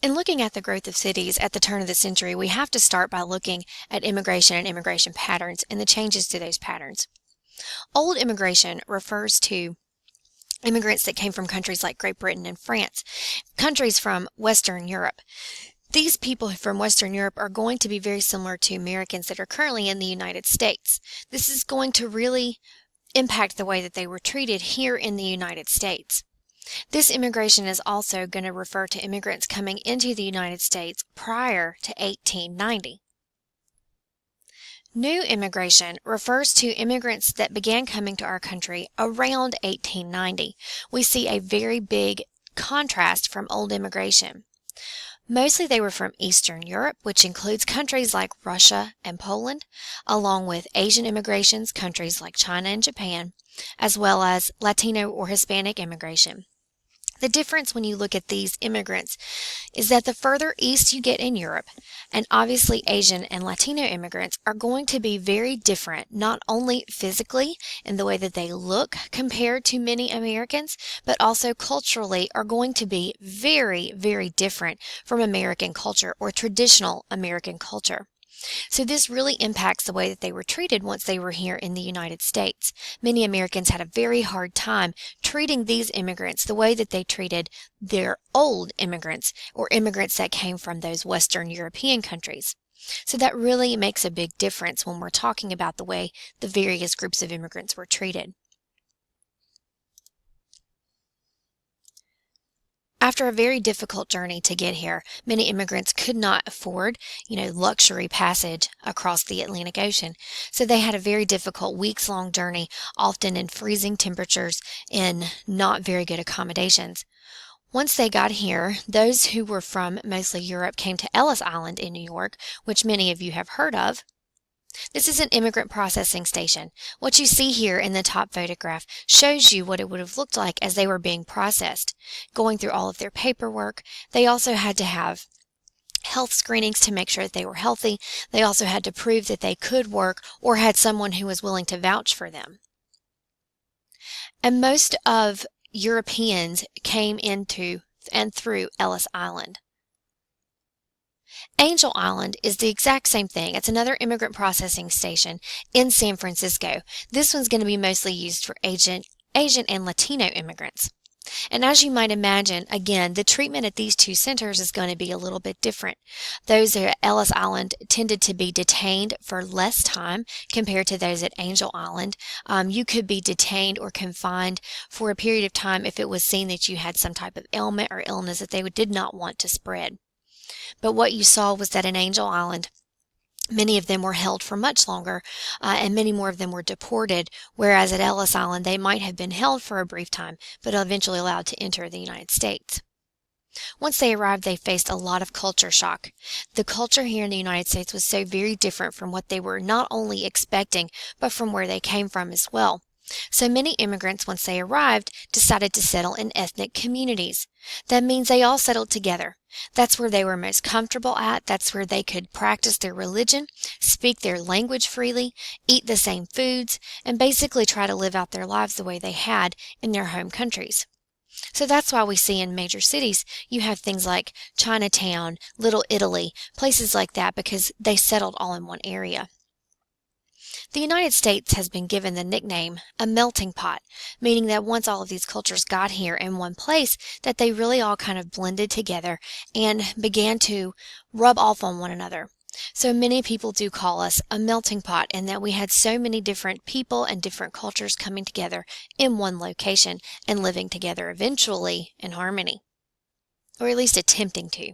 In looking at the growth of cities at the turn of the century, we have to start by looking at immigration and immigration patterns and the changes to those patterns. Old immigration refers to immigrants that came from countries like Great Britain and France, countries from Western Europe. These people from Western Europe are going to be very similar to Americans that are currently in the United States. This is going to really impact the way that they were treated here in the United States. This immigration is also going to refer to immigrants coming into the United States prior to 1890. New immigration refers to immigrants that began coming to our country around 1890. We see a very big contrast from old immigration. Mostly they were from Eastern Europe, which includes countries like Russia and Poland, along with Asian immigrations, countries like China and Japan, as well as Latino or Hispanic immigration. The difference when you look at these immigrants is that the further east you get in Europe, and obviously Asian and Latino immigrants are going to be very different, not only physically in the way that they look compared to many Americans, but also culturally are going to be very, very different from American culture or traditional American culture. So this really impacts the way that they were treated once they were here in the United States. Many Americans had a very hard time treating these immigrants the way that they treated their old immigrants or immigrants that came from those Western European countries. So that really makes a big difference when we're talking about the way the various groups of immigrants were treated. After a very difficult journey to get here, many immigrants could not afford, luxury passage across the Atlantic Ocean. So they had a very difficult weeks-long journey, often in freezing temperatures in not very good accommodations. Once they got here, those who were from mostly Europe came to Ellis Island in New York, which many of you have heard of. This is an immigrant processing station. What you see here in the top photograph shows you what it would have looked like as they were being processed, going through all of their paperwork. They also had to have health screenings to make sure that they were healthy. They also had to prove that they could work or had someone who was willing to vouch for them. And most of Europeans came into and through Ellis Island. Angel Island is the exact same thing. It's another immigrant processing station in San Francisco. This one's going to be mostly used for Asian and Latino immigrants. And as you might imagine, again, the treatment at these two centers is going to be a little bit different. Those at Ellis Island tended to be detained for less time compared to those at Angel Island. You could be detained or confined for a period of time if it was seen that you had some type of ailment or illness that they did not want to spread. But what you saw was that in Angel Island, many of them were held for much longer, and many more of them were deported, whereas at Ellis Island they might have been held for a brief time, but eventually allowed to enter the United States. Once they arrived, they faced a lot of culture shock. The culture here in the United States was so very different from what they were not only expecting, but from where they came from as well. So many immigrants, once they arrived, decided to settle in ethnic communities. That means they all settled together. That's where they were most comfortable at. That's where they could practice their religion, speak their language freely, eat the same foods, and basically try to live out their lives the way they had in their home countries. So that's why we see in major cities, you have things like Chinatown, Little Italy, places like that, because they settled all in one area. The United States has been given the nickname a melting pot, meaning that once all of these cultures got here in one place, that they really all kind of blended together and began to rub off on one another. So many people do call us a melting pot, and that we had so many different people and different cultures coming together in one location and living together eventually in harmony, or at least attempting to.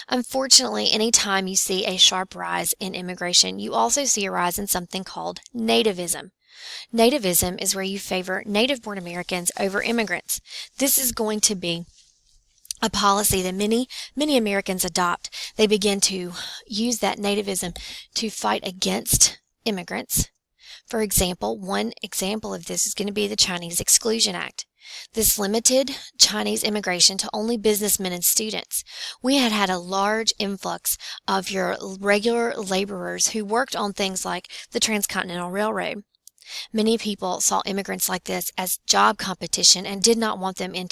Unfortunately, anytime you see a sharp rise in immigration, you also see a rise in something called nativism. Nativism is where you favor native-born Americans over immigrants. This is going to be a policy that many Americans adopt. They begin to use that nativism to fight against immigrants. For example, one example of this is going to be the Chinese Exclusion Act. This limited Chinese immigration to only businessmen and students. We had a large influx of your regular laborers who worked on things like the Transcontinental Railroad. Many people saw immigrants like this as job competition and did not want them in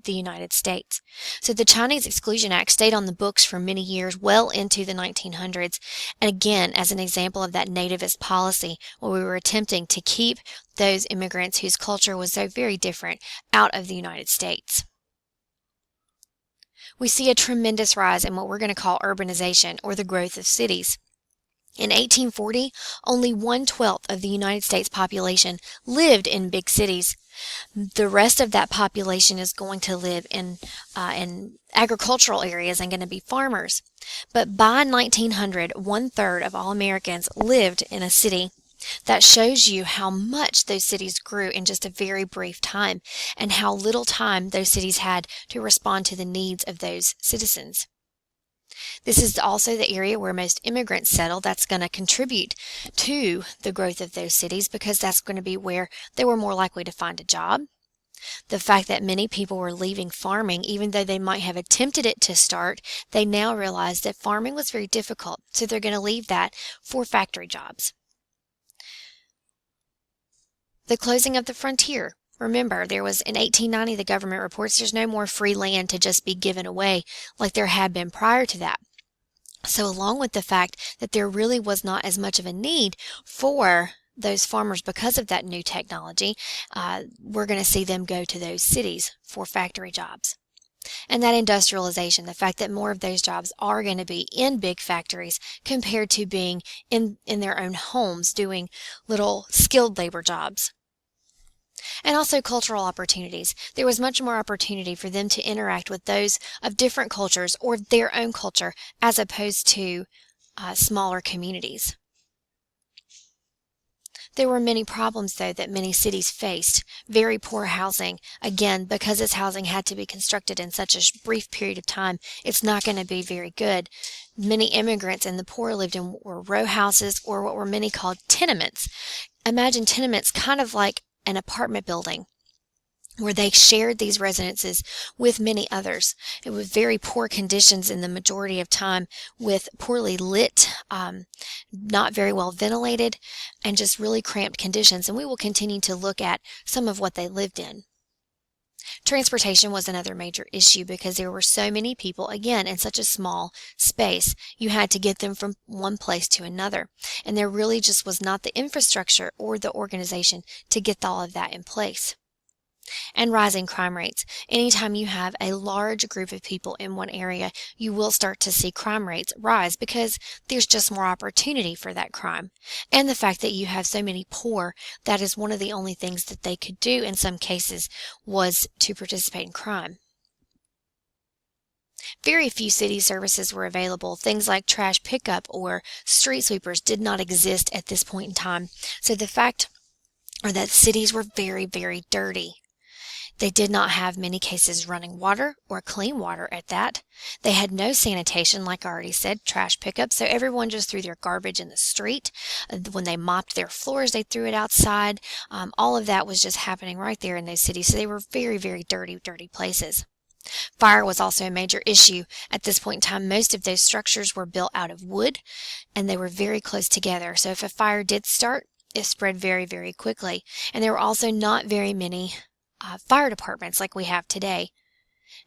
the United States. So the Chinese Exclusion Act stayed on the books for many years, well into the 1900s, and again as an example of that nativist policy where we were attempting to keep those immigrants whose culture was so very different out of the United States. We see a tremendous rise in what we're going to call urbanization, or the growth of cities. In 1840, only 1/12 of the United States population lived in big cities. The rest of that population is going to live in agricultural areas and going to be farmers. But by 1900, 1/3 of all Americans lived in a city. That shows you how much those cities grew in just a very brief time, and how little time those cities had to respond to the needs of those citizens. This is also the area where most immigrants settle. That's going to contribute to the growth of those cities because that's going to be where they were more likely to find a job. The fact that many people were leaving farming, even though they might have attempted it to start, they now realize that farming was very difficult, so they're going to leave that for factory jobs. The closing of the frontier. Remember, there was in 1890, the government reports there's no more free land to just be given away like there had been prior to that. So along with the fact that there really was not as much of a need for those farmers because of that new technology, we're going to see them go to those cities for factory jobs. And that industrialization, the fact that more of those jobs are going to be in big factories compared to being in their own homes doing little skilled labor jobs. And also cultural opportunities. There was much more opportunity for them to interact with those of different cultures or their own culture as opposed to smaller communities. There were many problems, though, that many cities faced. Very poor housing. Again, because this housing had to be constructed in such a brief period of time, it's not going to be very good. Many immigrants and the poor lived in row houses, or what were many called tenements. Imagine tenements kind of like an apartment building where they shared these residences with many others. It was very poor conditions in the majority of time, with poorly lit, not very well ventilated, and just really cramped conditions. And we will continue to look at some of what they lived in. Transportation was another major issue because there were so many people, again, in such a small space. You had to get them from one place to another. And there really just was not the infrastructure or the organization to get all of that in place. And rising crime rates. Anytime you have a large group of people in one area, you will start to see crime rates rise because there's just more opportunity for that crime. And the fact that you have so many poor, that is one of the only things that they could do in some cases was to participate in crime. Very few city services were available. Things like trash pickup or street sweepers did not exist at this point in time. So the fact that cities were very, very dirty. They did not have many cases running water or clean water at that. They had no sanitation, like I already said, trash pickup, so everyone just threw their garbage in the street. When they mopped their floors, they threw it outside. All of that was just happening right there in those cities, so they were very, very dirty, dirty places. Fire was also a major issue. At this point in time, most of those structures were built out of wood, and they were very close together, so if a fire did start, it spread very, very quickly. And there were also not very many fire departments like we have today.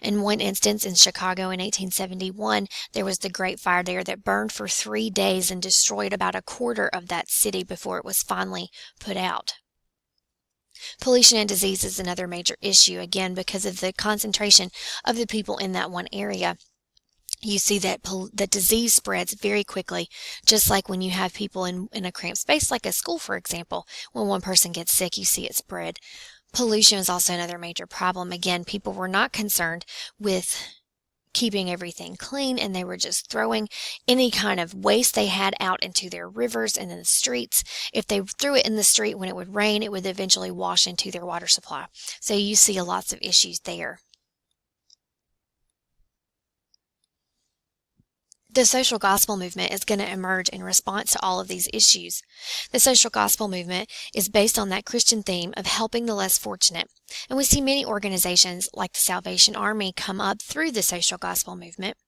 In one instance in Chicago in 1871, there was the Great Fire there that burned for 3 days and destroyed about a quarter of that city before it was finally put out. Pollution and disease is another major issue, again, because of the concentration of the people in that one area. You see that the disease spreads very quickly, just like when you have people in a cramped space, like a school, for example. When one person gets sick, you see it spread. Pollution is also another major problem. Again, people were not concerned with keeping everything clean, and they were just throwing any kind of waste they had out into their rivers and in the streets. If they threw it in the street when it would rain, it would eventually wash into their water supply. So you see lots of issues there. The social gospel movement is going to emerge in response to all of these issues. The social gospel movement is based on that Christian theme of helping the less fortunate. And we see many organizations like the Salvation Army come up through the social gospel movement.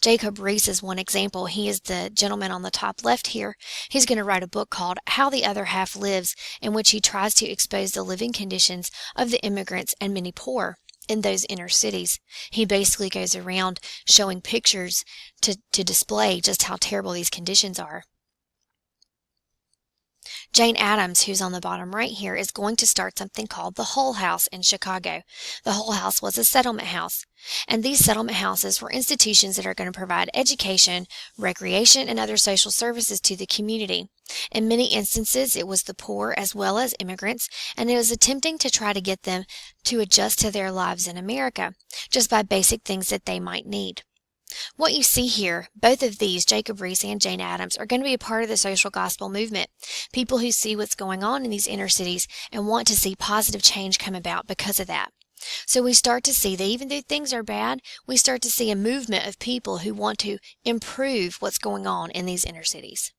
Jacob Riis is one example. He is the gentleman on the top left here. He's going to write a book called How the Other Half Lives, in which he tries to expose the living conditions of the immigrants and many poor in those inner cities. He basically goes around showing pictures to display just how terrible these conditions are. Jane Addams, who's on the bottom right here, is going to start something called the Hull House in Chicago. The Hull House was a settlement house, and these settlement houses were institutions that are going to provide education, recreation, and other social services to the community. In many instances, it was the poor as well as immigrants, and it was attempting to try to get them to adjust to their lives in America, just by basic things that they might need. What you see here, both of these, Jacob Riis and Jane Addams, are going to be a part of the social gospel movement. People who see what's going on in these inner cities and want to see positive change come about because of that. So we start to see that even though things are bad, we start to see a movement of people who want to improve what's going on in these inner cities.